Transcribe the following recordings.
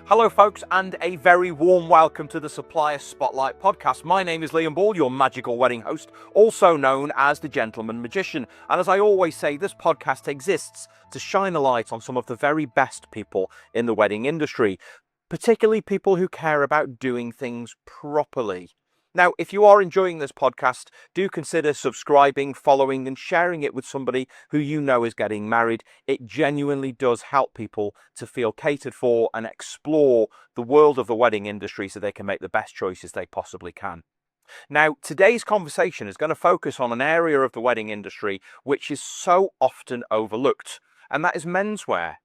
Hello folks, and a very warm welcome to the Supplier Spotlight podcast. My name is Liam Ball, your magical wedding host, also known as the Gentleman Magician. And as I always say, this podcast exists to shine a light on some of the very best people in the wedding industry, particularly people who care about doing things properly. Now, if you are enjoying this podcast, do consider subscribing, following, and sharing it with somebody who you know is getting married. It genuinely does help people to feel catered for and explore the world of the wedding industry so they can make the best choices they possibly can. Now, today's conversation is going to focus on an area of the wedding industry which is so often overlooked, and that is menswear.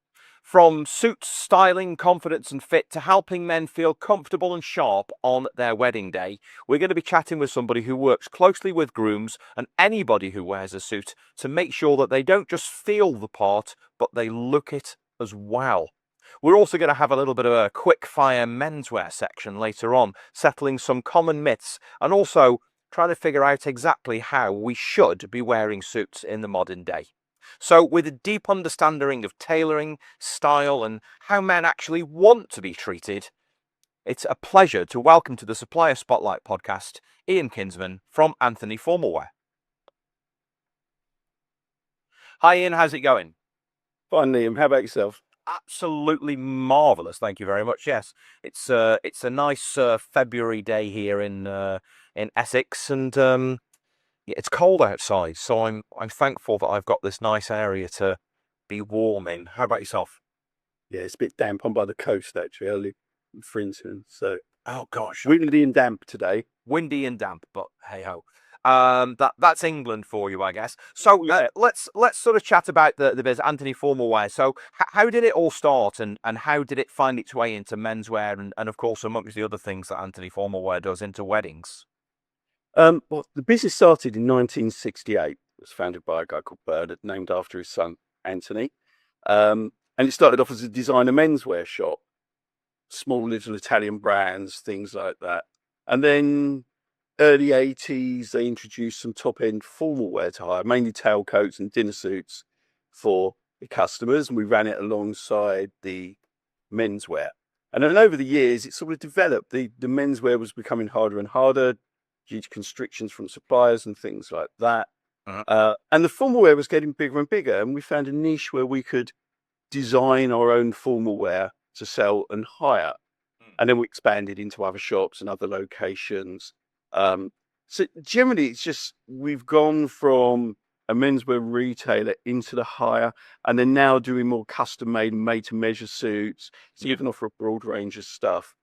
From suits, styling, confidence and fit to helping men feel comfortable and sharp on their wedding day, we're going to be chatting with somebody who works closely with grooms and anybody who wears a suit to make sure that they don't just feel the part, but they look it as well. We're also going to have a little bit of a quick fire menswear section later on, settling some common myths and also trying to figure out exactly how we should be wearing suits in the modern day. So with a deep understanding of tailoring, style, and how men actually want to be treated, it's a pleasure to welcome to the Supplier Spotlight podcast, Iain Kinsman from Anthony Formalwear. Hi Iain, how's it going? Fine, Liam. How about yourself? Absolutely marvellous, thank you very much. Yes, it's a nice February day here in Essex, and yeah, it's cold outside, so I'm thankful that I've got this nice area to be warm in. How about yourself? Yeah, it's a bit damp. I'm by the coast, actually. I live in Frinton, so Oh gosh, windy and damp today. windy and damp, but hey ho. That's England for you, I guess. So Yeah. let's sort of chat about the biz, Anthony Formalwear. So how did it all start, and how did it find its way into menswear, and of course amongst the other things that Anthony Formalwear does, into weddings? Well, the business started in 1968. It was founded by a guy called Bernard, named after his son, Anthony. And it started off as a designer menswear shop, small little Italian brands, things like that. And then early 80s, they introduced some top-end formal wear to hire, mainly tailcoats and dinner suits for the customers. And we ran it alongside the menswear. And then over the years, it sort of developed. The menswear was becoming harder and harder due to constrictions from suppliers and things like that. And the formal wear was getting bigger and bigger. And we found a niche where we could design our own formal wear to sell and hire. And then we expanded into other shops and other locations. So generally, it's just we've gone from a menswear retailer into the hire, and then now doing more custom-made, made-to-measure suits. So you can offer a broad range of stuff.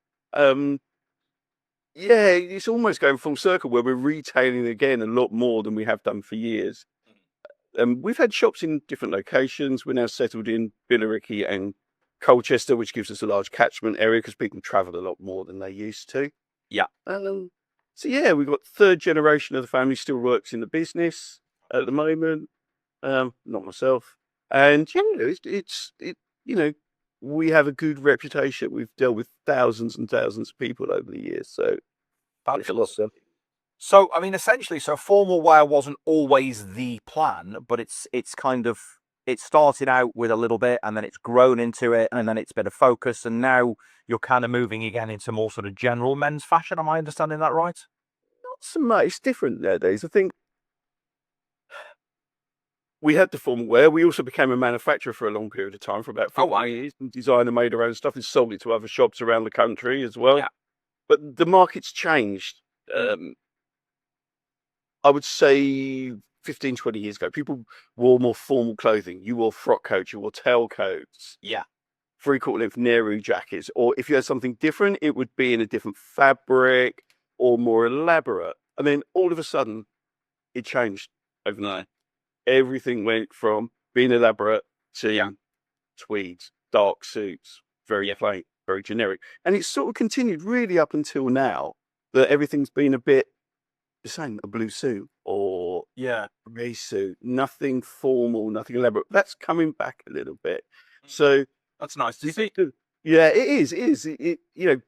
Yeah, it's almost going full circle where we're retailing again a lot more than we have done for years. We've had shops in different locations. We're now settled in Billericay and Colchester, which gives us a large catchment area because people travel a lot more than they used to. Yeah. So yeah, we've got third generation of the family still works in the business at the moment. Not myself. And we have a good reputation. We've dealt with thousands and thousands of people over the years. So it's a lot of stuff. So, I mean, essentially, so formal wear wasn't always the plan, but it's kind of, it started out with a little bit and then it's grown into it and then it's been a focus, and now you're kind of moving again into more sort of general men's fashion. Am I understanding that right? Not so much. It's different nowadays. I think we had the formal wear. We also became a manufacturer for a long period of time, for about 4 years, and designer made our own stuff and sold it to other shops around the country as well. Yeah. But the market's changed. I would say 15, 20 years ago, people wore more formal clothing. You wore frock coats, you wore tailcoats. Yeah. 3/4 length Nehru jackets. Or if you had something different, it would be in a different fabric or more elaborate. And then all of a sudden, it changed overnight. Everything went from being elaborate to tweeds, dark suits, very plain, very generic. And it's sort of continued really up until now that everything's been a bit the same, a blue suit or a grey suit, nothing formal, nothing elaborate. That's coming back a little bit. So That's nice to see. yeah, it is.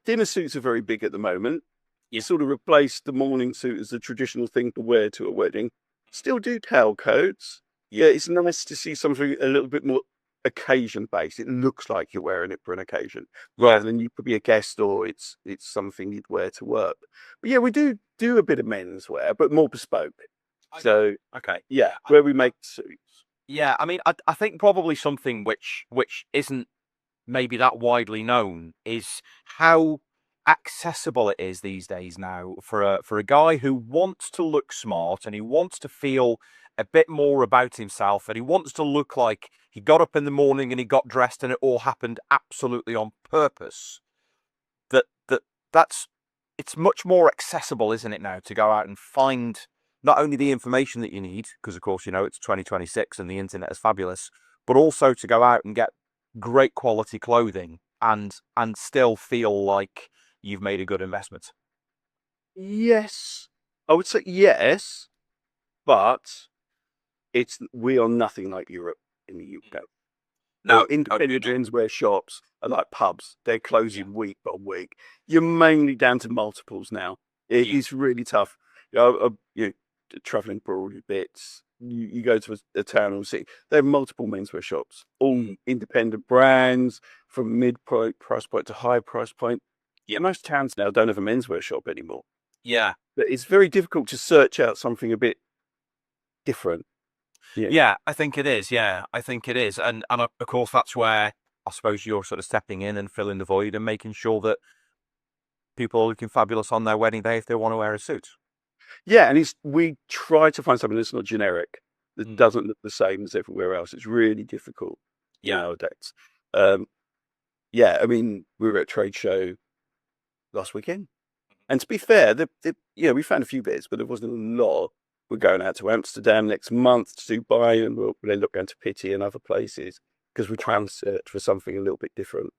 Dinner suits are very big at the moment. You sort of replaced the morning suit as the traditional thing to wear to a wedding. Still do tailcoats. Yeah, it's nice to see something a little bit more occasion based. It looks like you're wearing it for an occasion rather than you could be a guest or it's something you'd wear to work. But yeah, we do a bit of menswear, but more bespoke. So Okay. yeah, where we make suits. Yeah, I mean, I think probably something which isn't maybe that widely known is how accessible it is these days now for a guy who wants to look smart and he wants to feel a bit more about himself and he wants to look like he got up in the morning and he got dressed and it all happened absolutely on purpose. That's it's much more accessible, isn't it, now, to go out and find not only the information that you need, because of course, it's 2026 and the internet is fabulous, but also to go out and get great quality clothing and still feel like you've made a good investment. Yes, I would say yes, but we are nothing like Europe in the UK. No, Independent menswear shops are like pubs. They're closing week by week. You're mainly down to multiples now. It's really tough. You traveling abroad a bit. You go to a town or city. There are multiple menswear shops, all independent brands from mid price point to high price point. Yeah, most towns now don't have a menswear shop anymore. Yeah. But it's very difficult to search out something a bit different. Yeah, I think it is. Yeah, I think it is. And of course, that's where I suppose you're sort of stepping in and filling the void and making sure that people are looking fabulous on their wedding day if they want to wear a suit. Yeah, and we try to find something that's not generic, that doesn't look the same as everywhere else. It's really difficult nowadays. Yeah, I mean, we were at a trade show last weekend, and to be fair, we found a few bits, but there wasn't a lot. We're going out to Amsterdam next month, to Dubai, and we'll end up going to Pity and other places because we're trying to search for something a little bit different.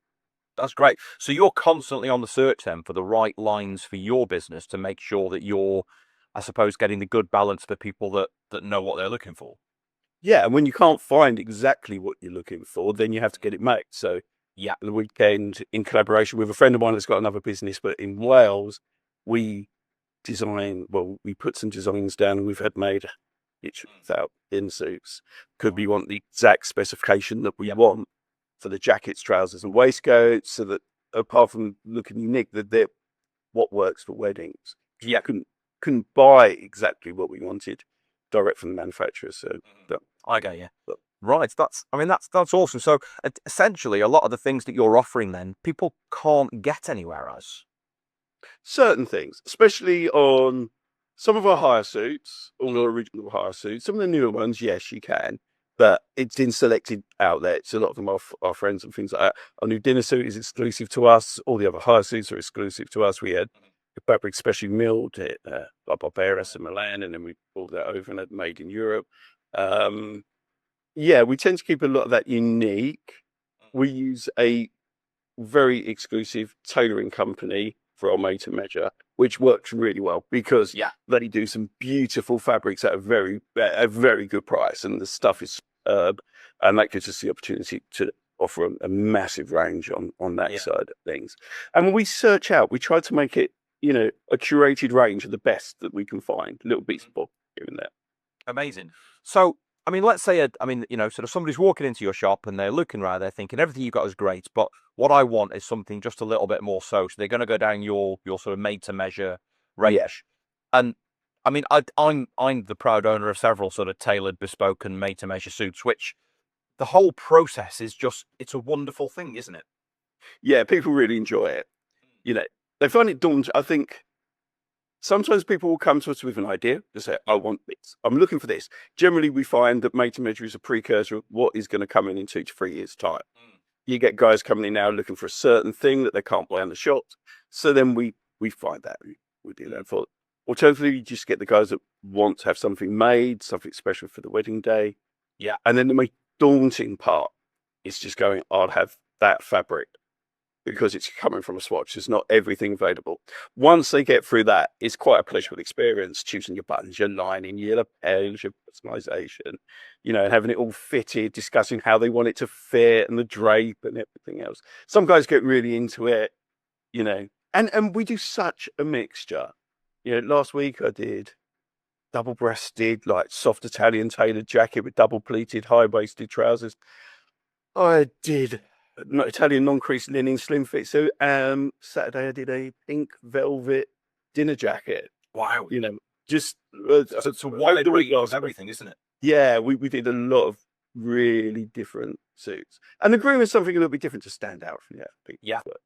That's great. So you're constantly on the search then for the right lines for your business to make sure that you're, I suppose, getting the good balance for people that know what they're looking for. Yeah, and when you can't find exactly what you're looking for, then you have to get it made. So Yeah. the weekend, in collaboration with a friend of mine that's got another business, but in Wales, we put some designs down and we've had made each without in suits. Could we want the exact specification that we want for the jackets, trousers, and waistcoats, so that apart from looking unique, that they're what works for weddings. Yeah. Couldn't buy exactly what we wanted direct from the manufacturer. So I get you. Right. That's awesome. So essentially, a lot of the things that you're offering then, people can't get anywhere else. certain things, especially on some of our hire suits, all our original hire suits, some of the newer ones, yes, you can, but it's in selected outlets. A lot of them are our friends and things like that. Our new dinner suit is exclusive to us. All the other hire suits are exclusive to us. We had the fabric specially milled at Barbaros in Milan, and then we pulled that over and had made in Europe. Yeah, we tend to keep a lot of that unique. We use a very exclusive tailoring company for our made to measure, which works really well because they do some beautiful fabrics at a very good price, and the stuff is superb, and that gives us the opportunity to offer a massive range on that side of things. And when we search out, we try to make it, a curated range of the best that we can find, little bits of here and there. Amazing. So, I mean, let's say, sort of somebody's walking into your shop and they're looking around, they're thinking everything you've got is great, but what I want is something just a little bit more so. So they're going to go down your sort of made to measure range. Yeah. And I mean, I'm the proud owner of several sort of tailored, bespoke, and made to measure suits, which the whole process is it's a wonderful thing, isn't it? Yeah, people really enjoy it. They find it daunting. I think sometimes people will come to us with an idea. They say, I want this. I'm looking for this. Generally, we find that made to measure is a precursor of what is going to come in 2 to 3 years' time. You get guys coming in now looking for a certain thing that they can't buy in the shops. So then we find that. We do that for them. Alternatively, you just get the guys that want to have something made, something special for the wedding day. Yeah. And then the most daunting part is just going, I'll have that fabric, because it's coming from a swatch. There's not everything available. Once they get through that, it's quite a pleasurable experience, choosing your buttons, your lining, your lapels, your personalization, and having it all fitted, discussing how they want it to fit and the drape and everything else. Some guys get really into it, and we do such a mixture. Last week I did double-breasted, like soft Italian tailored jacket with double pleated, high-waisted trousers. I did Italian non-crease linen slim fit suit. Saturday I did a pink velvet dinner jacket. Wow. You know, just So wide range of everything, isn't it? yeah, we did a lot of really different suits, and the groom is something a little bit different to stand out from the other people. Yeah. But,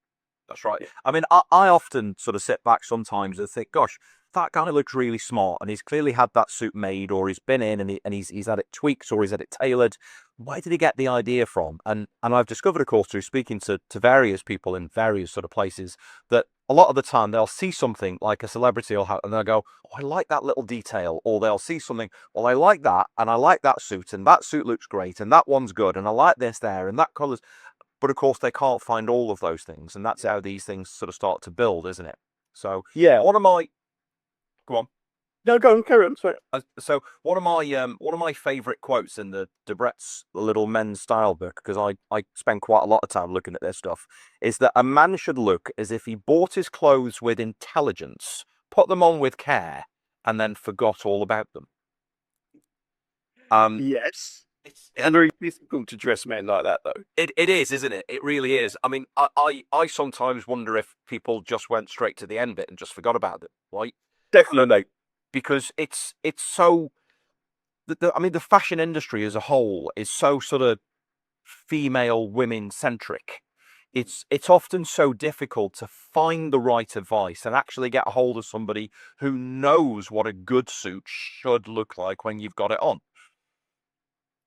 That's right. I mean, I often sort of sit back sometimes and think, gosh, that guy looks really smart and he's clearly had that suit made or he's been in and, he's had it tweaked or he's had it tailored. Where did he get the idea from? And I've discovered, of course, through speaking to various people in various sort of places, that a lot of the time they'll see something like a celebrity and they'll go, oh, I like that little detail. Or they'll see something, well, I like that and I like that suit and that suit looks great and that one's good and I like this there and that colour's. But of course, they can't find all of those things, and that's how these things sort of start to build, isn't it? So, yeah, go on. no, go on, carry on. Sorry. So one of my favourite quotes in the Debrett's little men's style book, because I spend quite a lot of time looking at this stuff, is that a man should look as if he bought his clothes with intelligence, put them on with care, and then forgot all about them. Yes. It's very difficult to dress men like that, though. It is, isn't it? It really is. I mean, I sometimes wonder if people just went straight to the end bit and just forgot about it, right? Definitely. Because it's so. I mean, the fashion industry as a whole is so sort of female, women centric. It's often so difficult to find the right advice and actually get a hold of somebody who knows what a good suit should look like when you've got it on.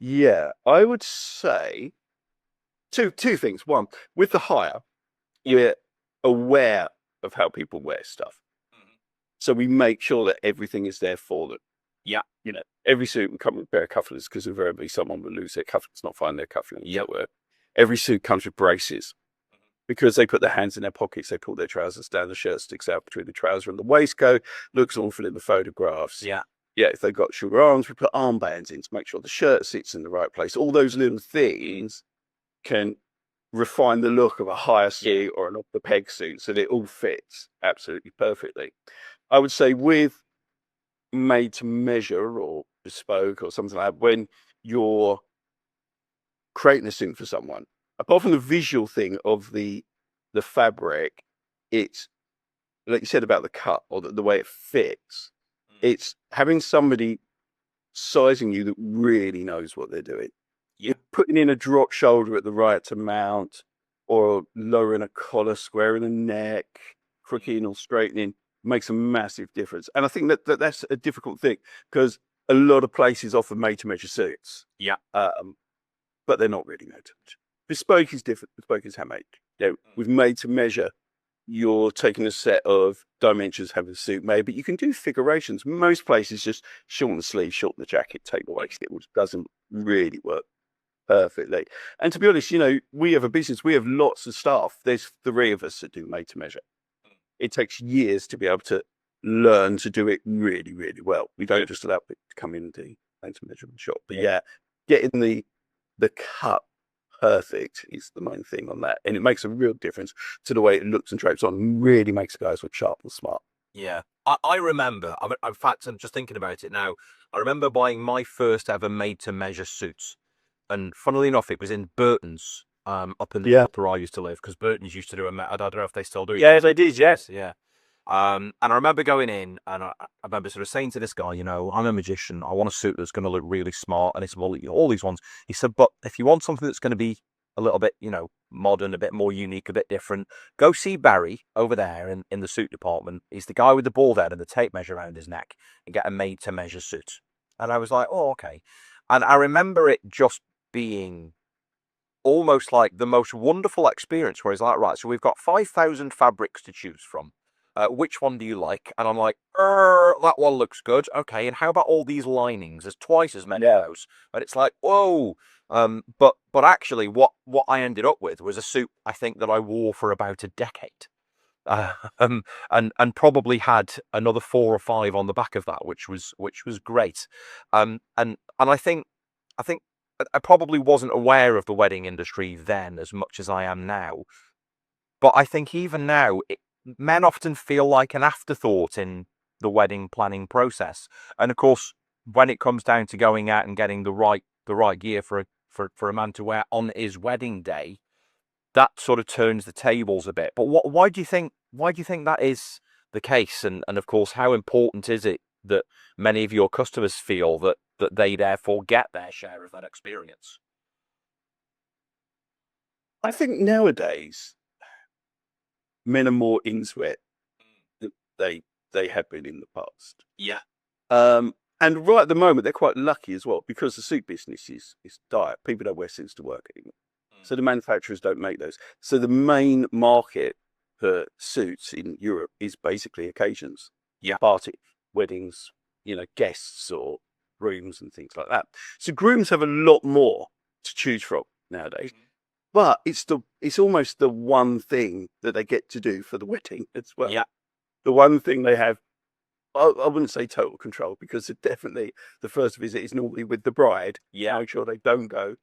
Yeah, I would say two things. One, with the hire, you're aware of how people wear stuff. So we make sure that everything is there for them. Yeah. You know, every suit will come with a pair of cufflinks because invariably someone will lose their cufflinks, not find their cufflinks. Yeah. Every suit comes with braces because they put their hands in their pockets, they pull their trousers down, the shirt sticks out between the trouser and the waistcoat, looks awful in the photographs. Yeah. Yeah, if they've got shorter arms, we put armbands in to make sure the shirt sits in the right place. All those little things can refine the look of a higher suit or an off the peg suit so that it all fits absolutely perfectly. I would say with made to measure or bespoke or something like that, when you're creating a suit for someone, apart from the visual thing of the fabric, it's like you said about the cut or the way it fits. It's having somebody sizing you that really knows what they're doing. You're putting in a drop shoulder at the right amount, or lowering a collar, squaring the neck, crooking or straightening makes a massive difference. And I think that's a difficult thing because a lot of places offer made-to-measure suits. Yeah. But they're not really made to measure. Bespoke is different. Bespoke is handmade. You know, with made to measure, you're taking a set of dimensions, have a suit made, but you can do figurations. Most places just shorten the sleeve, shorten the jacket, take the waist, which doesn't really work perfectly. And to be honest, you know, we have a business, we have lots of staff. There's 3 of us that do made to measure. It takes years to be able to learn to do it really, really well. We don't just allow people to come in and do made to measure in the shop. But yeah, getting the cut perfect is the main thing on that, and it makes a real difference to the way it looks and drapes on. Really makes guys look sharp and smart. Yeah, I remember. In fact, I'm just thinking about it now. I remember buying my first ever made-to-measure suits, and funnily enough, it was in Burton's, up in the where I used to live, because Burton's used to do I don't know if they still do. Yeah, they did. Yes, yeah. And I remember going in, and I remember sort of saying to this guy, you know, I'm a magician. I want a suit that's going to look really smart. And he said, well, all these ones. He said, but if you want something that's going to be a little bit, you know, modern, a bit more unique, a bit different, go see Barry over there in the suit department. He's the guy with the bald head and the tape measure around his neck, and get a made-to-measure suit. And I was like, oh, okay. And I remember it just being almost like the most wonderful experience, where he's like, right, so we've got 5,000 fabrics to choose from. Which one do you like? And I'm like, that one looks good. Okay, and how about all these linings? There's twice as many of those. And it's like, whoa. But actually, what I ended up with was a suit, I think, that I wore for about a decade. And probably had another 4 or 5 on the back of that, which was great. And I think I probably wasn't aware of the wedding industry then as much as I am now. But I think even now, men often feel like an afterthought in the wedding planning process. And of course, when it comes down to going out and getting the right gear for for a man to wear on his wedding day, that sort of turns the tables a bit. But why do you think that is the case? And of course, how important is it that many of your customers feel that they therefore get their share of that experience? I think nowadays men are more into it than they have been in the past. Yeah. And right at the moment, they're quite lucky as well because the suit business is dire. People don't wear suits to work anymore. So the manufacturers don't make those. So the main market for suits in Europe is basically occasions. Yeah. Party, weddings, guests or grooms and things like that. So grooms have a lot more to choose from nowadays. But it's almost the one thing that they get to do for the wedding as well. Yeah. The one thing they have, I wouldn't say total control because definitely the first visit is normally with the bride. Yeah. Make sure they don't go,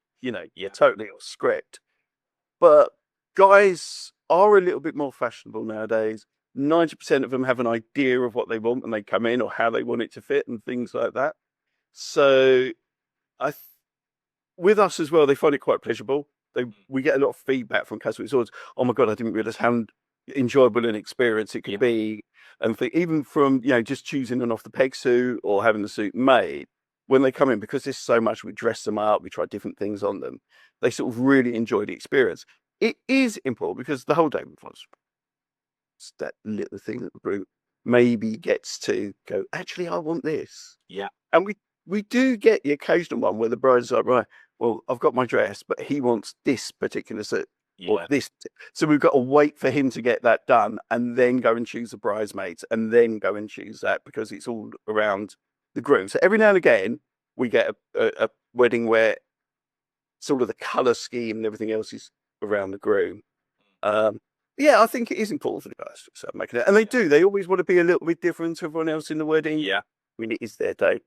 totally off script. But guys are a little bit more fashionable nowadays. 90% of them have an idea of what they want when they come in or how they want it to fit and things like that. So with us as well, they find it quite pleasurable. We get a lot of feedback from customers. It's always, oh my God, I didn't realize how enjoyable an experience it could be. And even from, just choosing an off the peg suit or having the suit made, when they come in, because there's so much, we dress them up, we try different things on them. They sort of really enjoy the experience. It is important because the whole day was that little thing that the groom maybe gets to go, actually, I want this. Yeah. And we do get the occasional one where the bride's like, right, well, I've got my dress, but he wants this particular suit or this. So we've got to wait for him to get that done and then go and choose the bridesmaids and then go and choose that because it's all around the groom. So every now and again, we get a wedding where sort of the colour scheme and everything else is around the groom. Yeah, I think it is important for the guys to start making it. And they do. They always want to be a little bit different to everyone else in the wedding. Yeah. I mean, it is their day.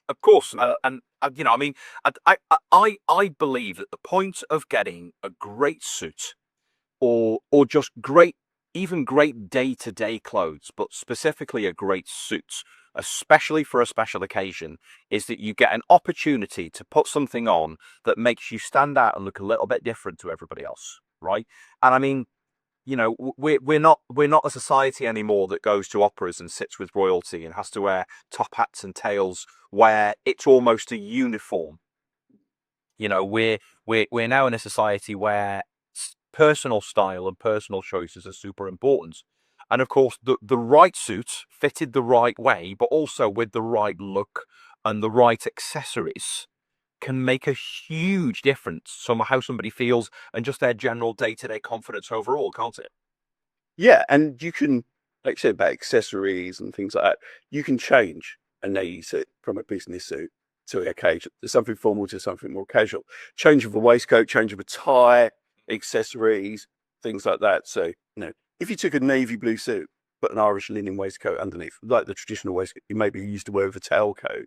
Of course, and I believe that the point of getting a great suit, or just great day-to-day clothes, but specifically a great suit, especially for a special occasion, is that you get an opportunity to put something on that makes you stand out and look a little bit different to everybody else, right? And I mean, we're not a society anymore that goes to operas and sits with royalty and has to wear top hats and tails where it's almost a uniform. We're now in a society where personal style and personal choices are super important. And of course, the right suit fitted the right way, but also with the right look and the right accessories can make a huge difference to how somebody feels and just their general day-to-day confidence overall, can't it? Yeah, and you can, like you said about accessories and things like that, you can change a navy suit from a business suit to an occasion, to something formal to something more casual. Change of a waistcoat, change of a tie, accessories, things like that. So, if you took a navy blue suit, put an Irish linen waistcoat underneath, like the traditional waistcoat you maybe used to wear with a tailcoat,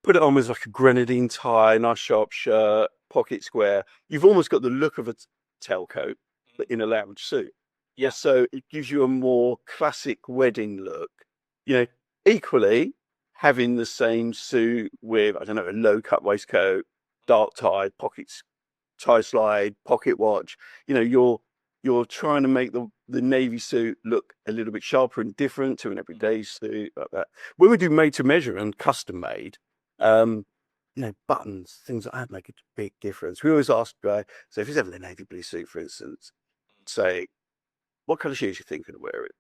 put it on with like a grenadine tie, nice sharp shirt, pocket square. You've almost got the look of a tailcoat, but in a lounge suit. Yeah, so it gives you a more classic wedding look. Equally, having the same suit with, I don't know, a low cut waistcoat, dark tie, pockets, tie slide, pocket watch. You're trying to make the navy suit look a little bit sharper and different to an everyday suit like that. When we do made to measure and custom made, buttons, things like that make a big difference. We always ask the guy, so if he's having a navy blue suit, for instance, say, what colour shoes you think are going to wear it?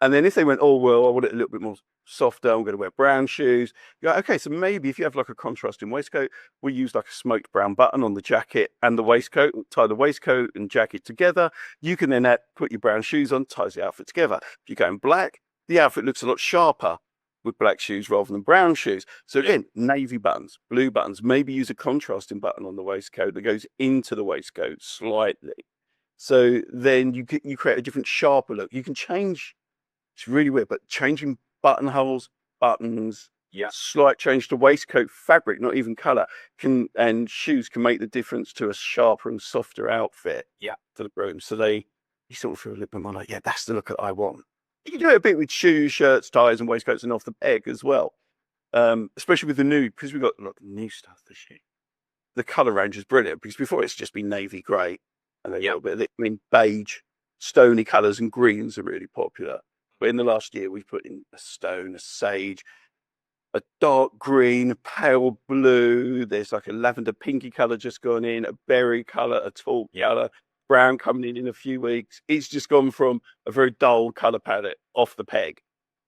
And then if they went, oh, well, I want it a little bit more softer, I'm going to wear brown shoes. You're like, okay, so maybe if you have like a contrasting waistcoat, we use like a smoked brown button on the jacket and the waistcoat, tie the waistcoat and jacket together. You can then put your brown shoes on, ties the outfit together. If you go in black, the outfit looks a lot sharper with black shoes rather than brown shoes. So again, navy buttons, blue buttons, maybe use a contrasting button on the waistcoat that goes into the waistcoat slightly. So then you create a different, sharper look. You can change, it's really weird, but changing buttonholes, buttons, slight change to waistcoat fabric, not even colour, and shoes can make the difference to a sharper and softer outfit for the groom. So you sort of feel a little bit more like, yeah, that's the look that I want. You can do it a bit with shoes, shirts, ties, and waistcoats and off the peg as well. Especially with the new, because we've got a lot of new stuff this year. the colour range is brilliant, because before it's just been navy grey and a Yeah. little bit of it. I mean, beige, stony colours and greens are really popular. But in the last year, we've put in a stone, a sage, a dark green, a pale blue. There's like a lavender pinky colour just gone in, a berry colour, a taupe colour, brown coming in a few weeks. It's just gone from a very dull colour palette off the peg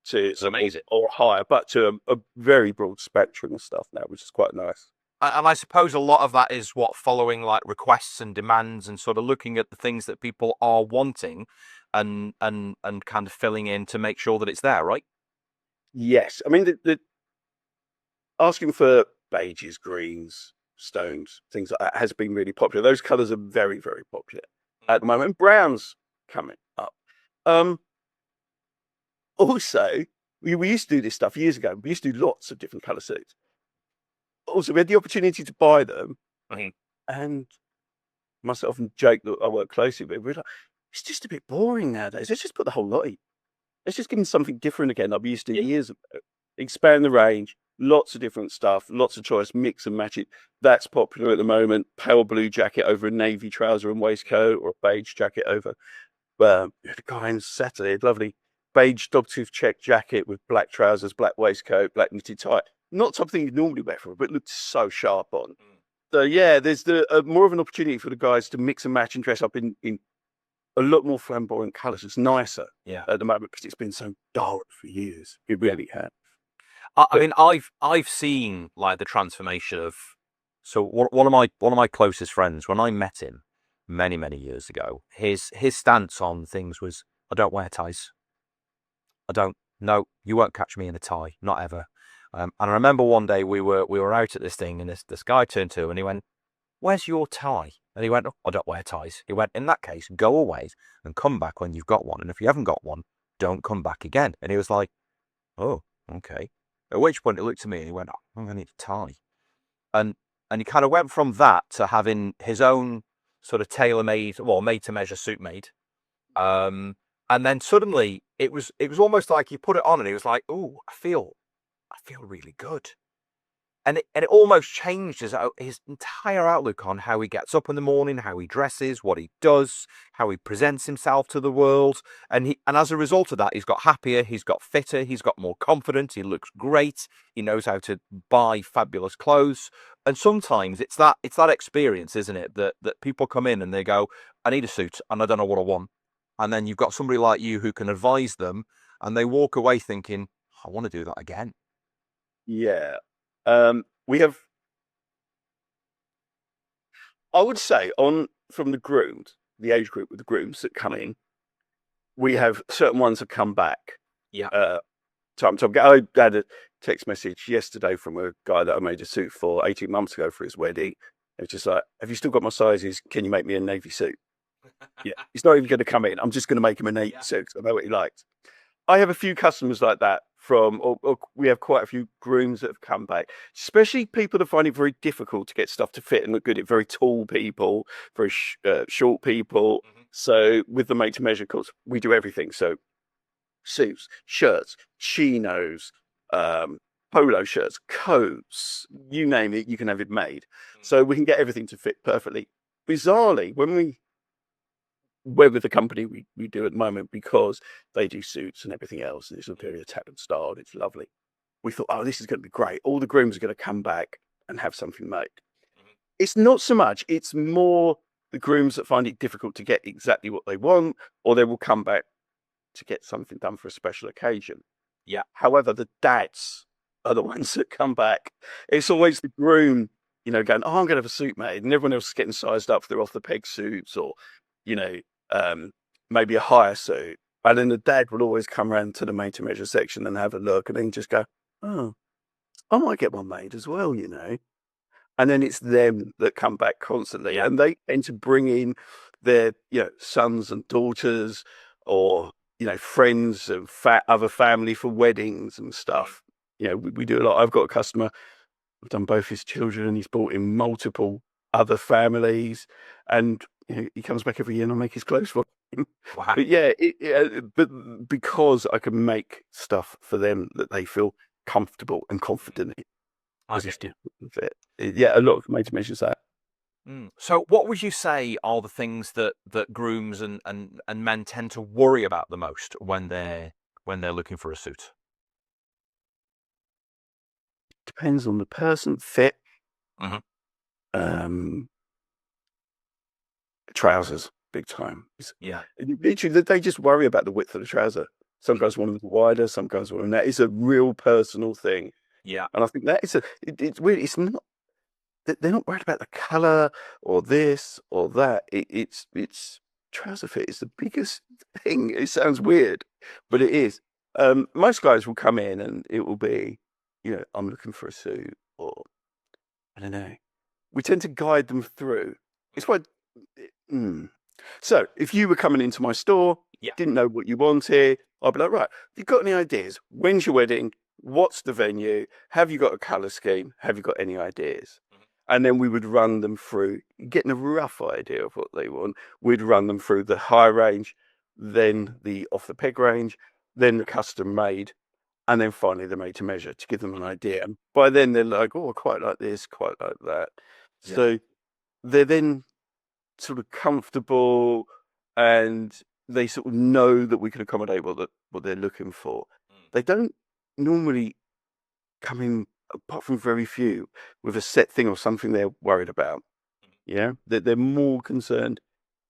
to It's amazing. or higher, but to a very broad spectrum of stuff now, which is quite nice. And I suppose a lot of that is what, following like requests and demands, and sort of looking at the things that people are wanting, and kind of filling in to make sure that it's there, right? Yes, I mean the asking for beiges, greens, stones, things like that has been really popular. Those colours are very, very popular at the moment. Browns coming up. Also, we used to do this stuff years ago. We used to do lots of different colour suits. Also, we had the opportunity to buy them, and myself and Jake, that I work closely with, we're like, it's just a bit boring nowadays. Let's just put the whole lot in. Let's just give them something different again. Like we used to do years ago. Expand the range, lots of different stuff, lots of choice, mix and match it. That's popular at the moment. Pale blue jacket over a navy trouser and waistcoat, or a beige jacket over. The guy on Saturday, a lovely beige dogtooth check jacket with black trousers, black waistcoat, black knitted tie. Not something you'd normally wear for, but looked so sharp on. So yeah, there's more of an opportunity for the guys to mix and match and dress up in a lot more flamboyant colours. It's nicer at the moment, because it's been so dull for years. It really has. I mean, I've seen like the transformation of. So one of my closest friends, when I met him many years ago, his stance on things was, I don't wear ties. I don't. No, you won't catch me in a tie, not ever. And I remember one day we were out at this thing, and this guy turned to him and he went, "Where's your tie?" And he went, "Oh, I don't wear ties." He went, "In that case, go away and come back when you've got one. And if you haven't got one, don't come back again." And he was like, "Oh, okay." At which point he looked at me and he went, "Oh, I need a tie." And he kind of went from that to having his own sort of tailor-made, well, made-to-measure suit made. And then suddenly it was almost like he put it on and he was like, "Oh, I feel really good." And it almost changed his entire outlook on how he gets up in the morning, how he dresses, what he does, how he presents himself to the world. And as a result of that, he's got happier, he's got fitter, he's got more confidence, he looks great, he knows how to buy fabulous clothes. And sometimes it's that experience, isn't it, that people come in and they go, "I need a suit and I don't know what I want." And then you've got somebody like you who can advise them, and they walk away thinking, "I want to do that again." Yeah. We have, I would say, from the grooms, the age group with the grooms that come in, we have certain ones that come back. Yeah. Time. I had a text message yesterday from a guy that I made a suit for 18 months ago for his wedding. It was just like, "Have you still got my sizes? Can you make me a navy suit?" Yeah. He's not even going to come in. I'm just going to make him a navy suit, 'cause I know what he likes. I have a few customers like that or we have quite a few grooms that have come back, especially people that find it very difficult to get stuff to fit and look good. Very tall people, very short people. So with the made to measure, of course, we do everything. So suits, shirts, chinos, polo shirts, coats, you name it, you can have it made. So we can get everything to fit perfectly. Bizarrely, when we're with the company we do at the moment, because they do suits and everything else, and it's a very Italian style, and it's lovely. We thought, oh, this is going to be great. All the grooms are going to come back and have something made. It's not so much, it's more the grooms that find it difficult to get exactly what they want, or they will come back to get something done for a special occasion. Yeah. However, the dads are the ones that come back. It's always the groom, going, "Oh, I'm going to have a suit made," and everyone else is getting sized up for their off the peg suits, or maybe a higher suit. And then the dad will always come around to the made to measure section and have a look, and then just go, "Oh, I might get one made as well," And then it's them that come back constantly, and they tend to bring in their sons and daughters, or friends and other family for weddings and stuff. We do a lot. I've got a customer, I've done both his children, and he's brought in multiple other families, and he comes back every year and I make his clothes for him. Wow. But but because I can make stuff for them that they feel comfortable and confident in. I because it's get you. different fit. Yeah, a lot of made to measure that. So, what would you say are the things that grooms and men tend to worry about the most when they're looking for a suit? Depends on the person, fit, Mhm. um, trousers, big time. Yeah. Literally, they just worry about the width of the trouser. Some guys want them wider, some guys want them that. It's a real personal thing, Yeah. and I think that is it's weird. It's not they're not worried about the color or this or that. It's trouser fit is the biggest thing. It sounds weird, but it is. Most guys will come in and it will be, I'm looking for a suit, or I don't know. We tend to guide them through. It's what. Mm. So if you were coming into my store, Yeah. didn't know what you wanted, I'd be like, right, you got any ideas? When's your wedding? What's the venue? Have you got a colour scheme? Have you got any ideas? And then we would run them through, getting a rough idea of what they want. We'd run them through the high range, then the off the peg range, then the custom made, and then finally the made to measure to give them an idea. And by then they're like, oh, I quite like this, quite like that. Yeah. So they're then sort of comfortable, and they sort of know that we can accommodate what they're looking for. They don't normally come in, apart from very few, with a set thing or something they're worried about. Yeah, they're more concerned.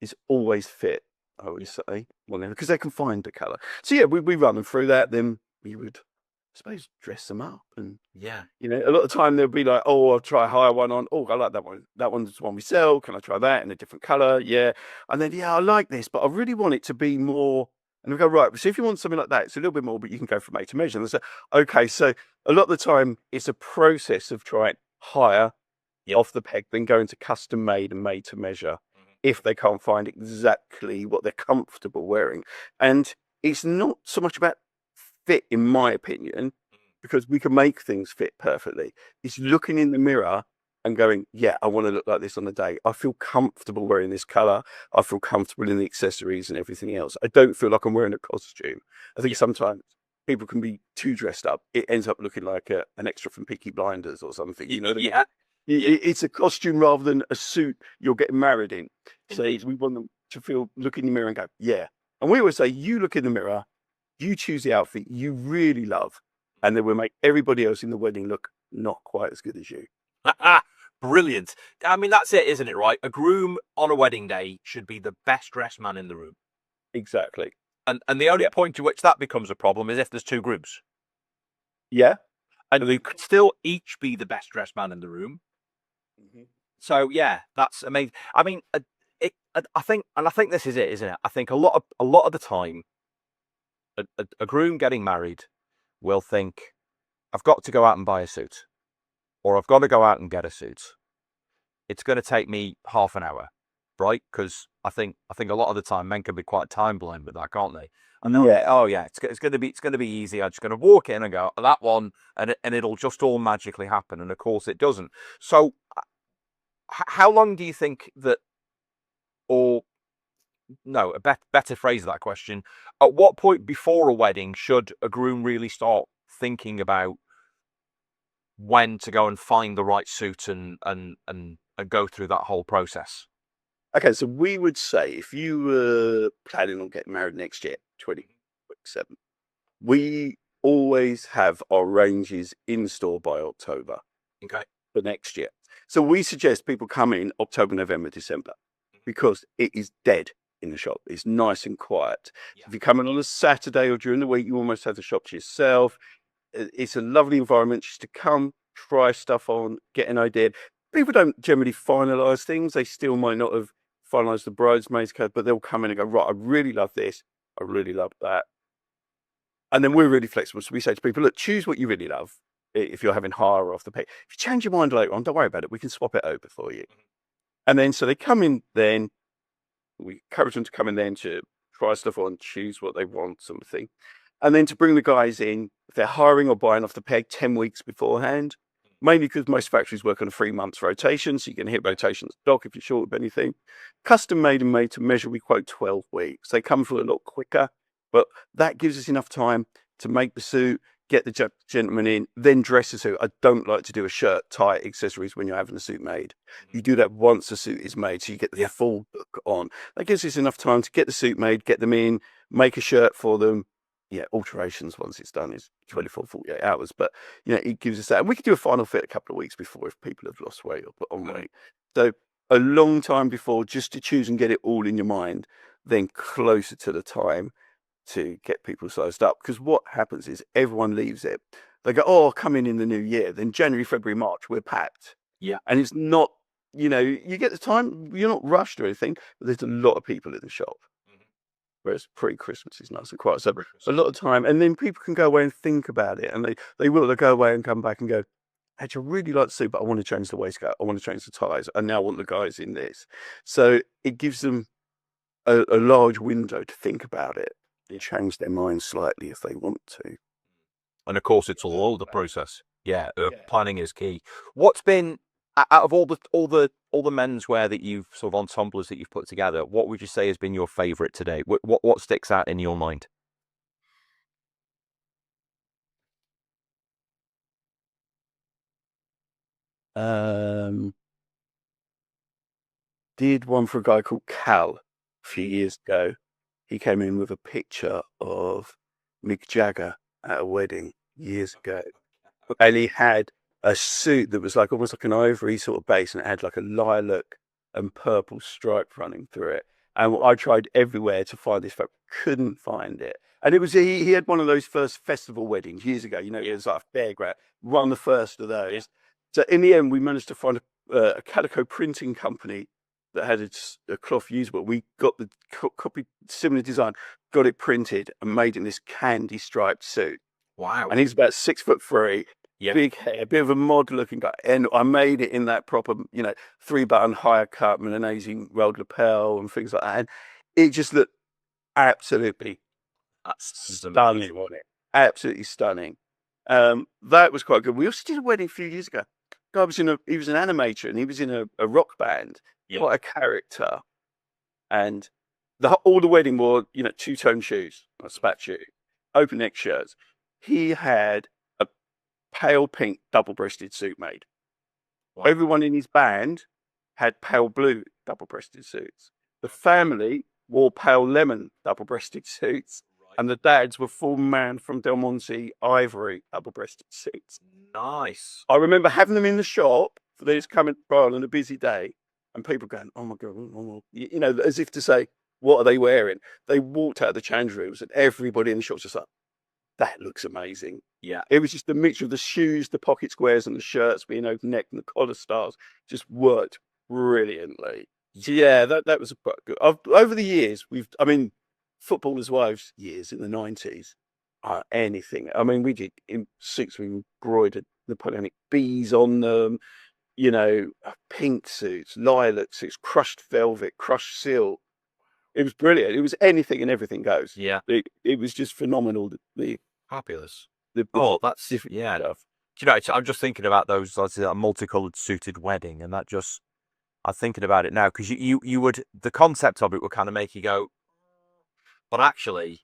It's always fit, I would say, well, because they can find the color. So yeah, we run them through that. Then we would, I suppose, dress them up, and Yeah. a lot of time they'll be like, oh, I'll try a higher one on. Oh, I like that one. That one's the one we sell. Can I try that in a different color? Yeah. And then, yeah, I like this, but I really want it to be more. And we go, right. So if you want something like that, it's a little bit more, but you can go from made to measure. And they say, okay. So a lot of the time it's a process of trying higher off the peg, then going to custom made and made to measure if they can't find exactly what they're comfortable wearing. And it's not so much about fit, in my opinion, because we can make things fit perfectly. It's looking in the mirror and going, yeah, I want to look like this on the day. I feel comfortable wearing this color. I feel comfortable in the accessories and everything else. I don't feel like I'm wearing a costume. I think sometimes people can be too dressed up. It ends up looking like an extra from Peaky Blinders or something. You know what I mean? Yeah. It's a costume rather than a suit you're getting married in. So Indeed. we want them to look in the mirror and go, yeah. And we always say, you look in the mirror, you choose the outfit you really love, and then we'll make everybody else in the wedding look not quite as good as you. Brilliant. I mean, that's it, isn't it, right? A groom on a wedding day should be the best dressed man in the room. Exactly. And the only point to which that becomes a problem is if there's two grooms. Yeah. And they could still each be the best dressed man in the room. So yeah, that's amazing. I mean, I think this is it, isn't it? I think a lot of the time, a groom getting married will think, I've got to go out and buy a suit, or I've got to go out and get a suit. It's going to take me half an hour, right? Because I think a lot of the time men can be quite time blind with that, can't they? And they'll, oh yeah, it's going to be easy. I'm just going to walk in and go that one, and it'll just all magically happen. And of course, it doesn't. So, how long do you think that, or no, a better phrase of that question, at what point before a wedding should a groom really start thinking about when to go and find the right suit and go through that whole process? Okay, so we would say if you were planning on getting married next year, 2027, we always have our ranges in store by October. Okay. For next year. So we suggest people come in October, November, December, because it is dead in the shop. It's nice and quiet. Yeah. If you come in on a Saturday or during the week, you almost have the shop to yourself. It's a lovely environment just to come, try stuff on, get an idea. People don't generally finalise things. They still might not have finalised the bridesmaid's code, but they'll come in and go, right, I really love this. I really love that. And then we're really flexible. So we say to people, look, choose what you really love. If you're having higher off the pay, if you change your mind later on, don't worry about it. We can swap it over for you. And then, so they come in then, we encourage them to come in then to try stuff on, choose what they want, something. And then to bring the guys in, if they're hiring or buying off the peg 10 weeks beforehand, mainly because most factories work on a 3 months rotation. So you can hit rotation stock if you're short of anything. Custom made and made to measure, we quote 12 weeks. They come through a lot quicker, but that gives us enough time to make the suit, get the gentleman in, then dress the suit. I don't like to do a shirt, tie, accessories when you're having a suit made. You do that once the suit is made, so you get the full look on. That gives us enough time to get the suit made, get them in, make a shirt for them. Yeah, alterations once it's done is 24, 48 hours. But, it gives us that. And we could do a final fit a couple of weeks before if people have lost weight or put on weight. So a long time before, just to choose and get it all in your mind, then closer to the time to get people sized up. Because what happens is everyone leaves it. They go, oh, I'll come in the new year. Then January, February, March, we're packed. Yeah. And it's not, you get the time, you're not rushed or anything, but there's a lot of people in the shop. Whereas pre-Christmas is nice and quiet. So a lot of time. And then people can go away and think about it. And they'll go away and come back and go, actually, I really like the suit, but I want to change the waistcoat. I want to change the ties. I now want the guys in this. So it gives them a large window to think about it. They change their mind slightly if they want to. And of course, it's all the process. Yeah, planning is key. What's been, out of all the menswear that you've sort of ensembles that you've put together, what would you say has been your favourite today? What sticks out in your mind? Did one for a guy called Cal a few years ago. He came in with a picture of Mick Jagger at a wedding years ago. And he had a suit that was like almost like an ivory sort of base, and it had like a lilac and purple stripe running through it. And I tried everywhere to find this fabric, couldn't find it. And it was he had one of those first festival weddings years ago. It was like a fairground, one of the first of those. So in the end, we managed to find a calico printing company that had a cloth usable. We got the copy, similar design, got it printed and made it in this candy striped suit. Wow. And he's about 6'3", big hair, a bit of a mod looking guy. And I made it in that proper, 3-button higher cut, Milanese rolled lapel and things like that. And it just looked absolutely stunning on it. Absolutely stunning. That was quite good. We also did a wedding a few years ago. Guy he was an animator and he was in a rock band, quite a character. And all the wedding wore, two-tone shoes, a spat shoe, open neck shirts. He had a pale pink double-breasted suit made. Wow. Everyone in his band had pale blue double-breasted suits. The family wore pale lemon double-breasted suits. And the dads were full man from Del Monte ivory double-breasted suits. Nice. I remember having them in the shop for these coming trial on a busy day, and people going, "Oh my god!" As if to say, "What are they wearing?" They walked out of the change rooms, and everybody in the shop was just like, "That looks amazing." Yeah. It was just a mixture of the shoes, the pocket squares, and the shirts being open neck, and the collar styles just worked brilliantly. So yeah, that was quite good. Over the years, footballers' wives years in the 90s, anything. We did in suits, we embroidered Napoleonic bees on them, pink suits, lilac suits, crushed velvet, crushed silk. It was brilliant. It was anything and everything goes. Yeah. It was just phenomenal. Fabulous. That's different stuff. I'm just thinking about those, a multicolored suited wedding, and that just, I'm thinking about it now, because you would, the concept of it would kind of make you go, but actually,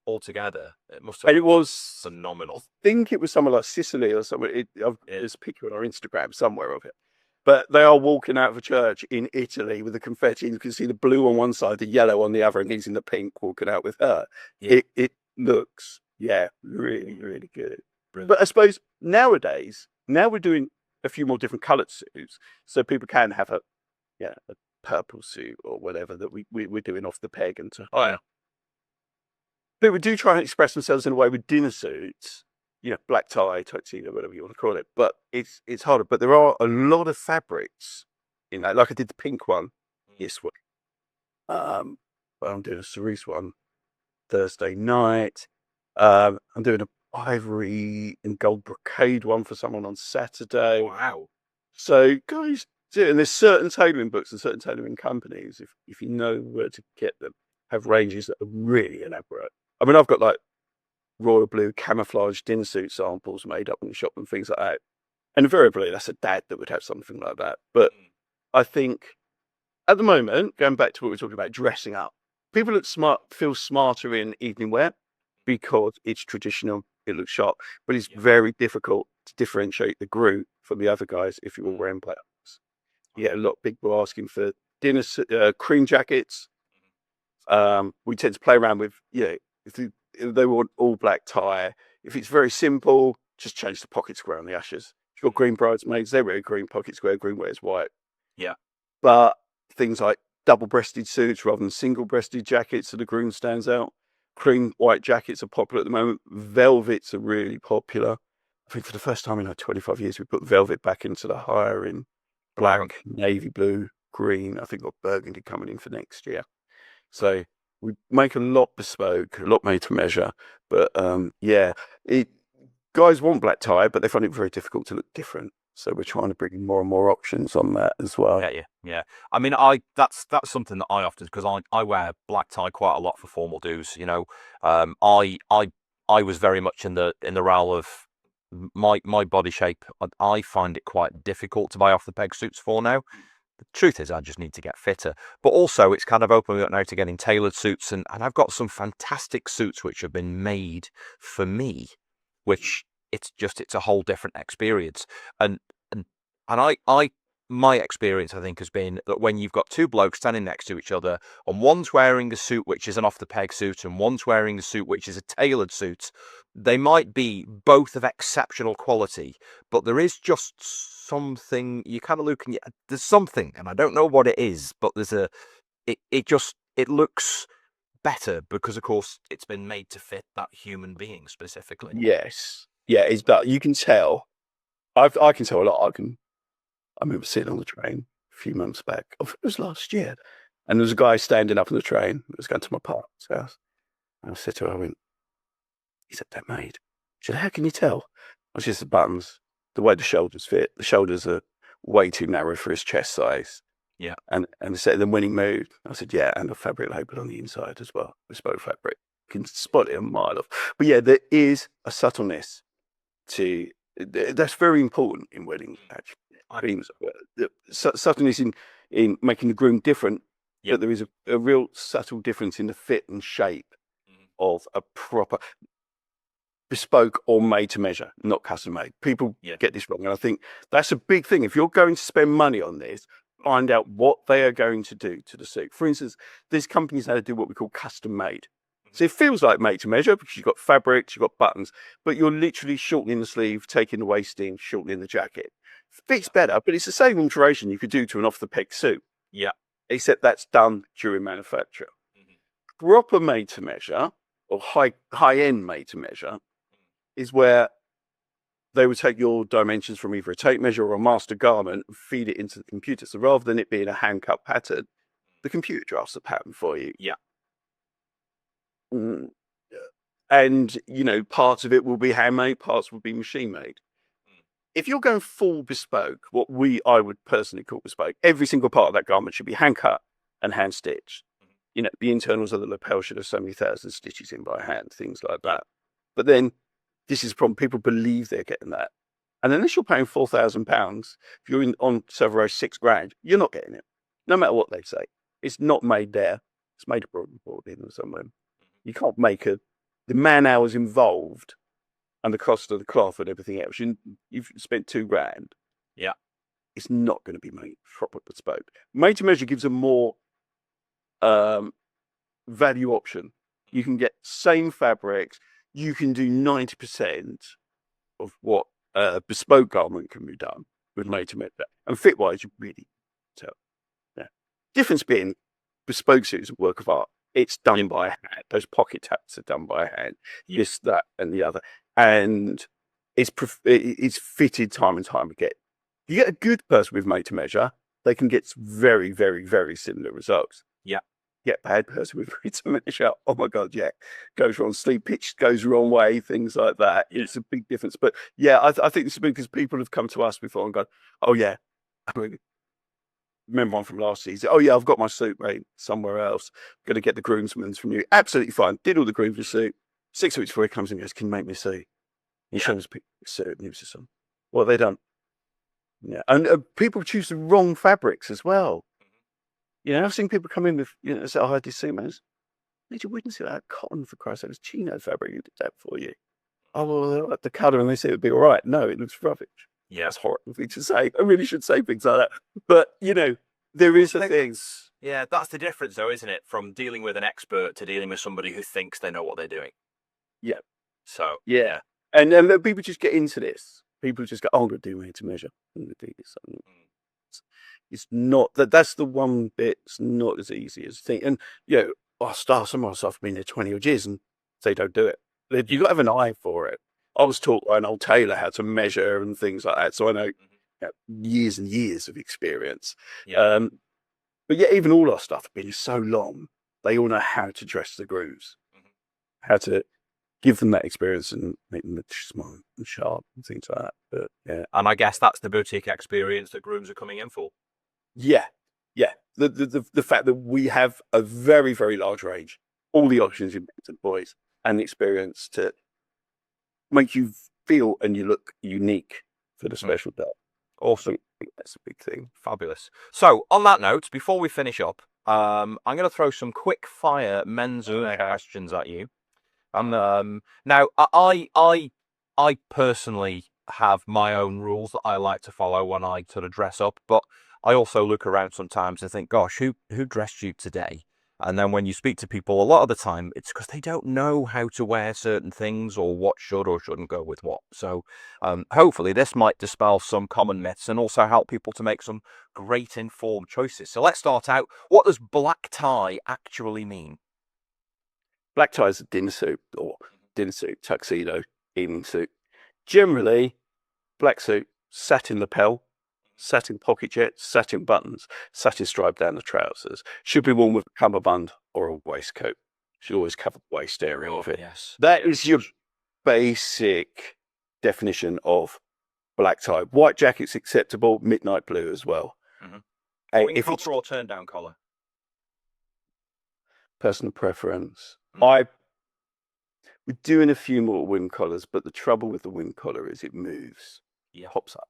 altogether, it must have been phenomenal. I think it was somewhere like Sicily or somewhere. There's a picture on our Instagram somewhere of it. But they are walking out of a church in Italy with the confetti. You can see the blue on one side, the yellow on the other, and he's in the pink walking out with her. Yeah. It looks, really, really good. Brilliant. But I suppose nowadays, we're doing a few more different coloured suits, so people can have a purple suit or whatever that we're doing off the peg and so. Oh yeah. People do try and express themselves in a way with dinner suits, black tie, tuxedo, whatever you want to call it. But it's harder. But there are a lot of fabrics in that. Like I did the pink one, this one. But I'm doing a cerise one Thursday night. I'm doing an ivory and gold brocade one for someone on Saturday. Wow. So guys do it. And there's certain tailoring books and certain tailoring companies, if you know where to get them, have ranges that are really elaborate. I've got like royal blue camouflage dinner suit samples made up in the shop and things like that. And invariably, that's a dad that would have something like that. But I think at the moment, going back to what we were talking about, dressing up, people feel smarter in evening wear because it's traditional, it looks sharp. But it's Yeah. very difficult to differentiate the groom from the other guys if you're all wearing black. You get a lot of people asking for cream jackets. We tend to play around with, if they want all black tie. If it's very simple, just change the pocket square on the ushers. If you've got green bridesmaids, they wear green pocket square, green wears white. Yeah. But things like double-breasted suits rather than single-breasted jackets, so the groom stands out. Cream white jackets are popular at the moment. Velvets are really popular. I think for the first time in like 25 years, we put velvet back into the hire in black, navy blue, green. I think we've got burgundy coming in for next year. So we make a lot bespoke, a lot made to measure. But guys want black tie, but they find it very difficult to look different. So we're trying to bring in more and more options on that as well. Yeah. I mean, that's something that I often, because I wear black tie quite a lot for formal dues. You know, I was very much in the realm of my body shape. I find it quite difficult to buy off the peg suits for now. The truth is, I just need to get fitter. But also, it's kind of opening up now to getting tailored suits, and I've got some fantastic suits which have been made for me, which it's a whole different experience. And my experience, I think, has been that when you've got two blokes standing next to each other, and one's wearing a suit which is an off the peg suit, and one's wearing a suit which is a tailored suit, they might be both of exceptional quality, but there is just something you kind of look and there's something, and I don't know what it is, but it looks better because, of course, it's been made to fit that human being specifically. Yes. Yeah, it's but you can tell. I can tell a lot. I remember sitting on the train a few months back. I think it was last year. And there was a guy standing up on the train that was going to my partner's house. And I said to her, he said, "They're made." She said, "How can you tell?" I was just the buttons, the way the shoulders fit. The shoulders are way too narrow for his chest size. Yeah. And I said, then when he moved, I said, yeah, and a fabric label on the inside as well. Bespoke fabric. You can spot it a mile off. But yeah, there is a subtleness that's very important in weddings, actually. I mean, subtleness in making the groom different, but there is a real subtle difference in the fit and shape of a proper bespoke or made to measure, not custom made. People get this wrong. And I think that's a big thing. If you're going to spend money on this, find out what they are going to do to the suit. For instance, there's companies that do what we call custom made. So it feels like made to measure because you've got fabrics, you've got buttons, but you're literally shortening the sleeve, taking the waist in, shortening the jacket. Fits better, but it's the same alteration you could do to an off-the-peg suit. Yeah. Except that's done during manufacture. Proper made to measure, or high-end made to measure, is where they would take your dimensions from either a tape measure or a master garment and feed it into the computer. So rather than it being a hand-cut pattern, the computer drafts the pattern for you. Yeah. And, parts of it will be handmade, parts will be machine made. If you're going full bespoke, what I would personally call bespoke, every single part of that garment should be hand cut and hand stitched. The internals of the lapel should have so many thousand stitches in by hand, things like that. But then this is the problem. People believe they're getting that. And unless you're paying £4,000, if you're on Severo £6,000, you're not getting it. No matter what they say. It's not made there. It's made abroad or somewhere. You can't make the man hours involved and the cost of the cloth and everything else. You've spent £2,000. Yeah. It's not going to be made proper bespoke. Made to measure gives a more value option. You can get same fabrics. You can do 90% of what a bespoke garment can be done with made to measure. And fit wise, you really tell. Yeah. Difference being bespoke suit is a work of art. It's done by hand. Those pocket tabs are done by hand. This, that, and the other. And it's fitted time and time again. You get a good person with made to measure, they can get very, very, very similar results. Yeah. Get a bad person with made to measure, oh my God, goes wrong. Sleeve pitch goes the wrong way, things like that. It's a big difference. But yeah, I think it's because people have come to us before and gone, oh yeah, remember one from last season. Oh yeah, I've got my suit made somewhere else. I'm going to get the groomsman's from you. Absolutely fine. Did all the groomsman's suit. 6 weeks before he comes and goes, "Can you make me a suit?" He shows me a suit and he was just on. What have they done? Yeah, and people choose the wrong fabrics as well. I've seen people come in with, say, "Oh, I had this suit, man. Made your wedding suit out of cotton, for Christ's sake. It was chino fabric. Who did that for you?" oh, well, I like the colour, and they say it'd be all right. No, it looks rubbish. Yeah. That's a horrible thing to say. I really should say things like that. But, you know, there is a thing. Yeah, that's the difference, though, isn't it? From dealing with an expert to dealing with somebody who thinks they know what they're doing. Yeah. So, Yeah. And then people just get into this. People just go, oh, I'm going to do made to measure. I'm going to do this. It's not that's the one bit. It's not as easy as think. And you know, some of our staff have been there 20 odd years and they don't do it. You've got to have an eye for it. I was taught by an old tailor how to measure and things like that, so I know, you know, years and years of experience. yeah. But yeah, even all our staff have been so long, they all know how to dress the grooms, how to give them that experience and make them look smart and sharp and things like that. But yeah, And I guess that's the boutique experience that grooms are coming in for. yeah. The fact that we have a very, very large range, all the options in men's and boys, and the experience to make you feel and you look unique for the special day. Awesome. I think that's a big thing. Fabulous. So, on that note, before we finish up, I'm going to throw some quick fire men's questions at you. And now, I personally have my own rules that I like to follow when I sort of dress up, but I also look around sometimes and think, gosh, who dressed you today? And then when you speak to people, a lot of the time, it's because they don't know how to wear certain things or what should or shouldn't go with what. So hopefully this might dispel some common myths and also help people to make some great informed choices. So let's start out. What does black tie actually mean? Black tie is a dinner suit or dinner suit, tuxedo, evening suit. Generally, black suit, satin lapel, satin pocket jet, satin buttons, satin stripe down the trousers. Should be worn with a cummerbund or a waistcoat. Should always cover the waist area of it. Yes. That is your basic definition of black tie. White jacket's acceptable, midnight blue as well. Wing If it's collar or turn down collar? personal preference, we're doing a few more wing collars, but the trouble with the wing collar is it moves, pops up.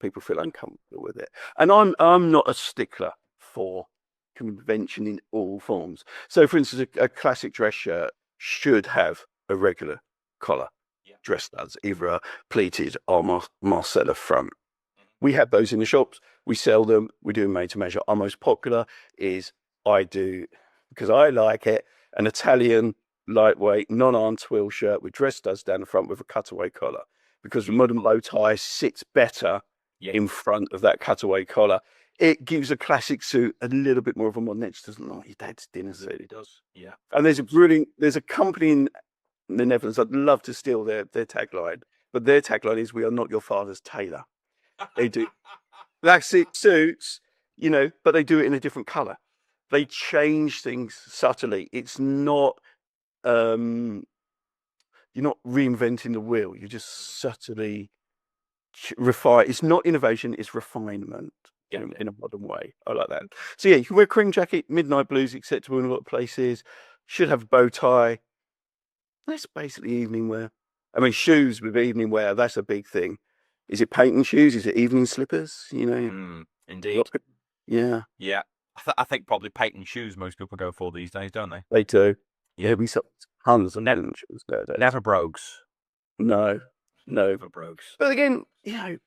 People feel uncomfortable with it, and I'm not a stickler for convention in all forms. So, for instance, a classic dress shirt should have a regular collar, dress studs, either a pleated or Marcella front. We have those in the shops. We sell them. We do made to measure. Our most popular is I do, because I like it, an Italian lightweight non-arm twill shirt with dress studs down the front with a cutaway collar, because the modern bow tie sits better in front of that cutaway collar. It gives a classic suit a little bit more of a modern edge. Doesn't like your dad's dinner suit. It does. Yeah. And there's a company in the Netherlands. I'd love to steal their tagline, but their tagline is, "We are not your father's tailor." They do classic suits, you know, but they do it in a different color. They change things subtly. It's not, you're not reinventing the wheel. You just subtly refine. It's not innovation, it's refinement in a modern way. I like that. So yeah, you can wear a cream jacket, midnight blues acceptable in a lot of places. Should have a bow tie. That's basically evening wear. I mean, shoes with evening wear, that's a big thing. Is it painting shoes? Is it evening slippers? You know, indeed. Yeah. Yeah. I think probably patent shoes most people go for these days, don't they? They do. Yeah, we sell tons of patent shoes nowadays. Never brogues. No. Never brogues. But again, you know,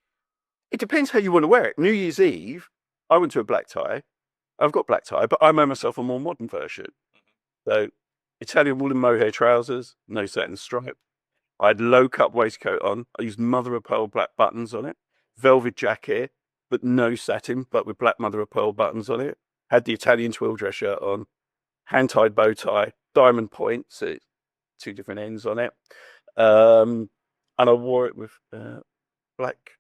it depends how you want to wear it. New Year's Eve, I went to a black tie. I've got black tie, but I made myself a more modern version. So, Italian woolen mohair trousers, no satin stripe. I had low cut waistcoat on. I used mother of pearl black buttons on it. Velvet jacket, but no satin, but with black mother of pearl buttons on it. Had the Italian twill dress shirt on. Hand tied bow tie, diamond points, so 2 different ends on it. And I wore it with black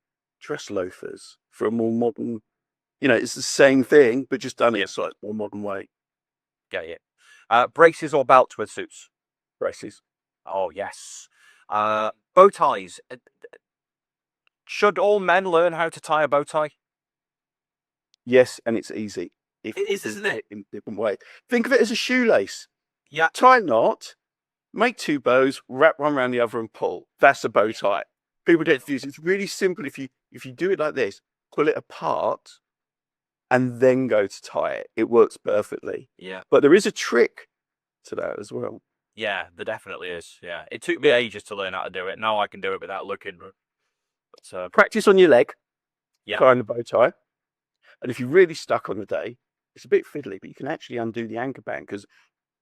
dress loafers for a more modern, you know, it's the same thing, but just done in a slightly more modern way. Get it. Braces or belts with suits? Braces. Oh, yes. Bow ties. Should all men learn how to tie a bow tie? Yes, and it's easy. It is, isn't it? In a different way. Think of it as a shoelace. Yeah. Tie a knot, make 2 bows, wrap one around the other and pull. That's a bow tie. People get confused. It's really simple. If you do it like this, pull it apart and then go to tie it. It works perfectly. Yeah. But there is a trick to that as well. Yeah, there definitely is. Yeah, it took me ages to learn how to do it. Now I can do it without looking. But Practice on your leg, yeah, tying the bow tie. And if you're really stuck on the day, it's a bit fiddly, but you can actually undo the anchor band because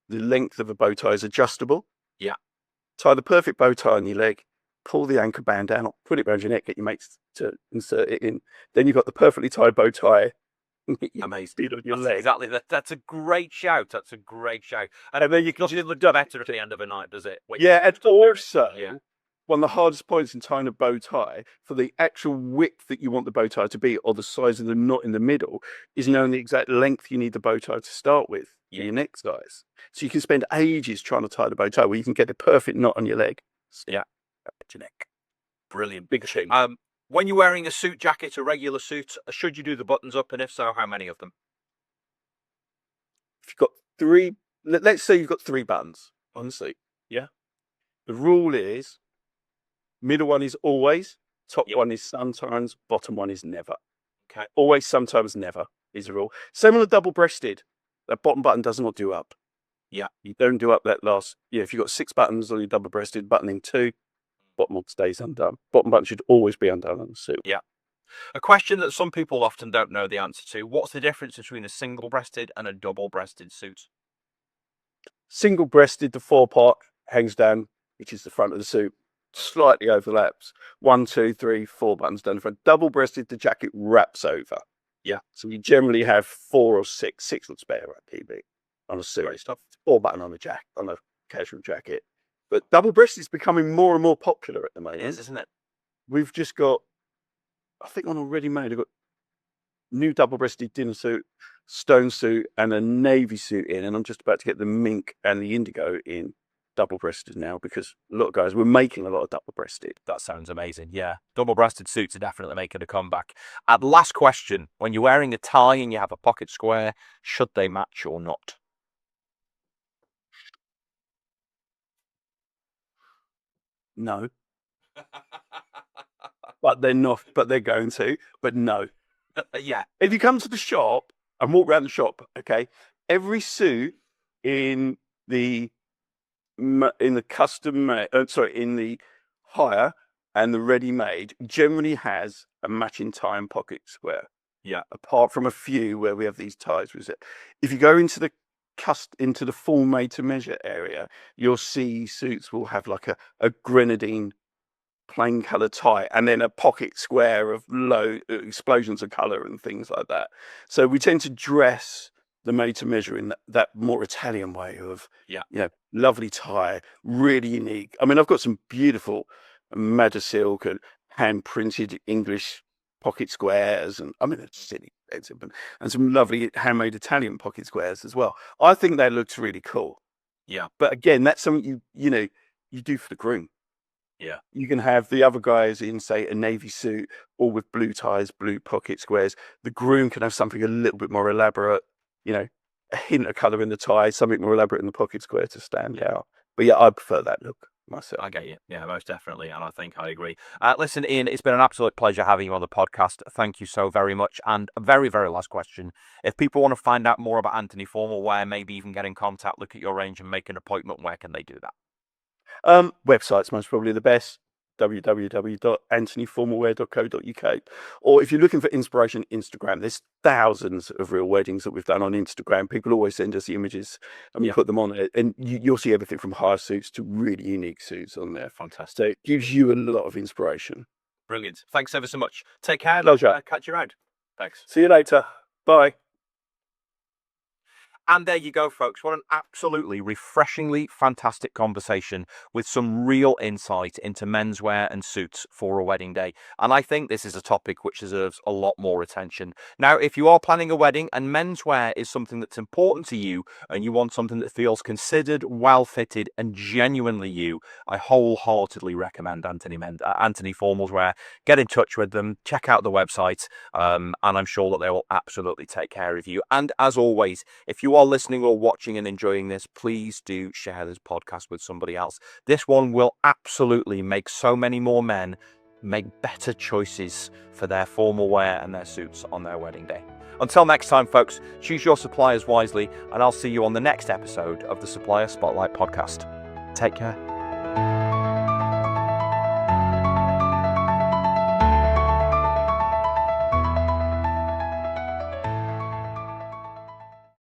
the length of a bow tie is adjustable. yeah, Tie the perfect bow tie on your leg, pull the anchor band down, put it around your neck, get your mates to insert it in. Then you've got the perfectly tied bow tie. amazing. Feet on your That's leg. exactly that. That's a great shout. That's a great shout. And I mean, you can also look better at the end of a night, does it? Yeah, and also Yeah. one of the hardest points in tying a bow tie for the actual width that you want the bow tie to be, or the size of the knot in the middle, is knowing the exact length you need the bow tie to start with for your neck size. So you can spend ages trying to tie the bow tie where you can get the perfect knot on your leg. Yeah. At your neck. Brilliant. Big thing. When you're wearing a suit jacket, a regular suit, should you do the buttons up? And if so, how many of them? If you've got three, let's say you've got 3 buttons on the suit. Yeah. The rule is middle one is always, top one is sometimes, bottom one is never. Okay. Always, sometimes, never is the rule. Same on the double-breasted. That bottom button does not do up. Yeah. You don't do up that last. Yeah, if you've got 6 buttons on your double-breasted, buttoning 2, bottom one stays undone. Bottom button should always be undone on the suit. Yeah. A question that some people often don't know the answer to. What's the difference between a single-breasted and a double-breasted suit? Single-breasted, the forepart hangs down, which is the front of the suit, slightly overlaps. 1, 2, 3, 4 buttons down the front. Double-breasted, the jacket wraps over. Yeah. So you generally have 4 or 6. 6 looks better at PB on a suit. Great stuff. 4 button on a jacket, on a casual jacket. But double-breasted is becoming more and more popular at the moment. It is, isn't it? We've just got, I think on a ready-made, I've got new double-breasted dinner suit, stone suit, and a navy suit in, and I'm just about to get the mink and the indigo in double-breasted now because look, guys, we're making a lot of double-breasted. That sounds amazing. Yeah, double-breasted suits are definitely making a comeback. Last question: when you're wearing a tie and you have a pocket square, should they match or not? No, but they're not. But they're going to. But no. Yeah. If you come to the shop and walk around the shop, okay, every suit in the custom, in the hire and the ready-made generally has a matching tie and pocket square. Yeah. Apart from a few where we have these ties with it. If you go into the full made-to-measure area, you'll see suits will have like a grenadine plain colour tie and then a pocket square of low explosions of colour and things like that. So we tend to dress the made to measure in that more Italian way of, lovely tie, really unique. I mean, I've got some beautiful madder silk and hand printed English pocket squares, and I mean, it's silly expensive, and some lovely handmade Italian pocket squares as well. I think that looks really cool. Yeah. But again, that's something you do for the groom. Yeah. You can have the other guys in, say, a navy suit, all with blue ties, blue pocket squares. The groom can have something a little bit more elaborate, a hint of colour in the tie, something more elaborate in the pocket square to stand out. But yeah, I prefer that look myself. I get you. Yeah, most definitely. And I think I agree. Listen, Iain, it's been an absolute pleasure having you on the podcast. Thank you so very much. And a very, very last question. If people want to find out more about Anthony Formalwear, maybe even get in contact, look at your range and make an appointment, where can they do that? Website's most probably the best, www.anthonyformalwear.co.uk. Or if you're looking for inspiration, Instagram. There's thousands of real weddings that we've done on Instagram. People always send us the images and we put them on it. And you'll see everything from hire suits to really unique suits on there. Fantastic. So it gives you a lot of inspiration. Brilliant. Thanks ever so much. Take care. Pleasure. Catch you around. Thanks. See you later. Bye. And there you go, folks. What an absolutely refreshingly fantastic conversation with some real insight into menswear and suits for a wedding day. And I think this is a topic which deserves a lot more attention. Now, if you are planning a wedding and menswear is something that's important to you and you want something that feels considered, well-fitted and genuinely you, I wholeheartedly recommend Anthony Formalwear. Get in touch with them, check out the website, and I'm sure that they will absolutely take care of you. And as always, if you are listening or watching and enjoying this, please do share this podcast with somebody else. This one will absolutely make so many more men make better choices for their formal wear and their suits on their wedding day. Until next time, folks, choose your suppliers wisely, and I'll see you on the next episode of the Supplier Spotlight podcast. Take care.